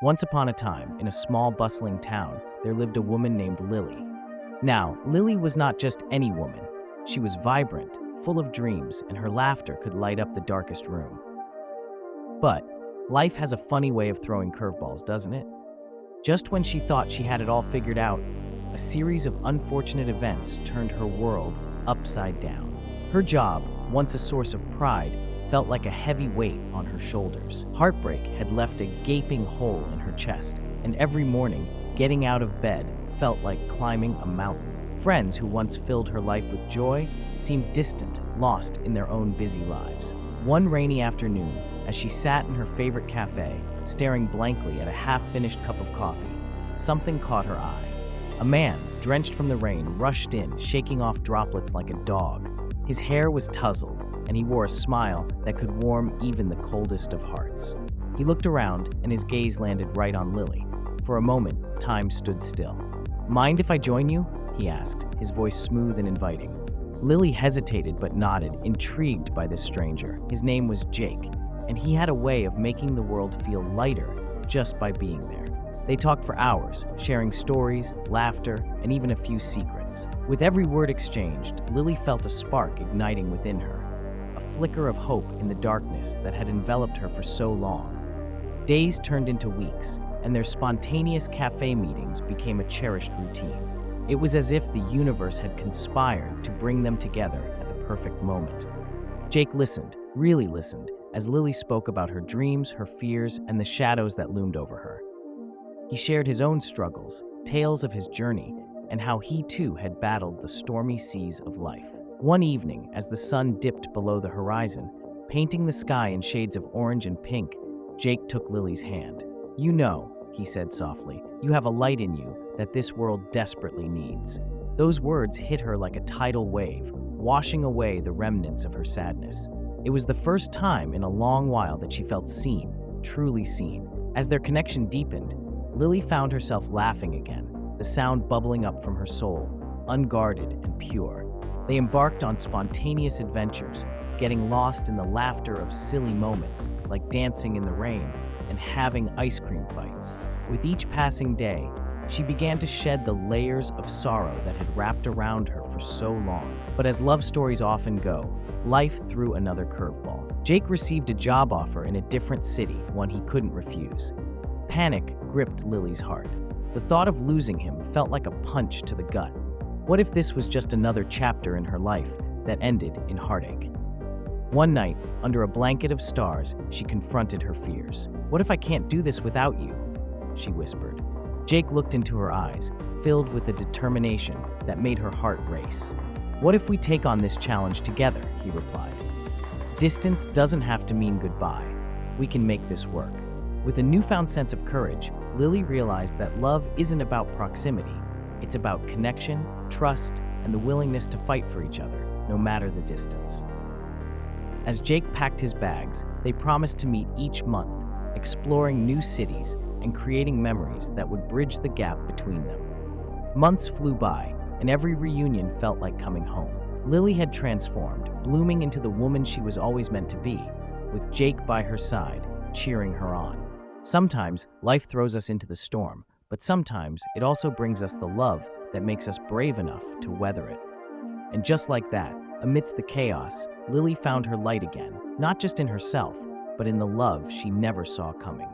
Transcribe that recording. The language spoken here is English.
Once upon a time, in a small, bustling town, there lived a woman named Lily. Now, Lily was not just any woman. She was vibrant, full of dreams, and her laughter could light up the darkest room. But life has a funny way of throwing curveballs, doesn't it? Just when she thought she had it all figured out, a series of unfortunate events turned her world upside down. Her job, once a source of pride, felt like a heavy weight on her shoulders. Heartbreak had left a gaping hole in her chest, and every morning, getting out of bed felt like climbing a mountain. Friends who once filled her life with joy seemed distant, lost in their own busy lives. One rainy afternoon, as she sat in her favorite cafe, staring blankly at a half-finished cup of coffee, something caught her eye. A man, drenched from the rain, rushed in, shaking off droplets like a dog. His hair was tousled, and he wore a smile that could warm even the coldest of hearts. He looked around, and his gaze landed right on Lily. For a moment, time stood still. "Mind if I join you?" he asked, his voice smooth and inviting. Lily hesitated but nodded, intrigued by this stranger. His name was Jake, and he had a way of making the world feel lighter just by being there. They talked for hours, sharing stories, laughter, and even a few secrets. With every word exchanged, Lily felt a spark igniting within her, a flicker of hope in the darkness that had enveloped her for so long. Days turned into weeks, and their spontaneous cafe meetings became a cherished routine. It was as if the universe had conspired to bring them together at the perfect moment. Jake listened, really listened, as Lily spoke about her dreams, her fears, and the shadows that loomed over her. He shared his own struggles, tales of his journey, and how he too had battled the stormy seas of life. One evening, as the sun dipped below the horizon, painting the sky in shades of orange and pink, Jake took Lily's hand. "You know," he said softly, "you have a light in you that this world desperately needs." Those words hit her like a tidal wave, washing away the remnants of her sadness. It was the first time in a long while that she felt seen, truly seen. As their connection deepened, Lily found herself laughing again, the sound bubbling up from her soul, unguarded and pure. They embarked on spontaneous adventures, getting lost in the laughter of silly moments, like dancing in the rain and having ice cream fights. With each passing day, she began to shed the layers of sorrow that had wrapped around her for so long. But as love stories often go, life threw another curveball. Jake received a job offer in a different city, one he couldn't refuse. Panic gripped Lily's heart. The thought of losing him felt like a punch to the gut. What if this was just another chapter in her life that ended in heartache? One night, under a blanket of stars, she confronted her fears. "What if I can't do this without you?" she whispered. Jake looked into her eyes, filled with a determination that made her heart race. "What if we take on this challenge together?" he replied. "Distance doesn't have to mean goodbye. We can make this work." With a newfound sense of courage, Lily realized that love isn't about proximity. It's about connection, trust, and the willingness to fight for each other, no matter the distance. As Jake packed his bags, they promised to meet each month, exploring new cities and creating memories that would bridge the gap between them. Months flew by, and every reunion felt like coming home. Lily had transformed, blooming into the woman she was always meant to be, with Jake by her side, cheering her on. Sometimes life throws us into the storm, but sometimes it also brings us the love that makes us brave enough to weather it. And just like that, amidst the chaos, Lily found her light again, not just in herself, but in the love she never saw coming.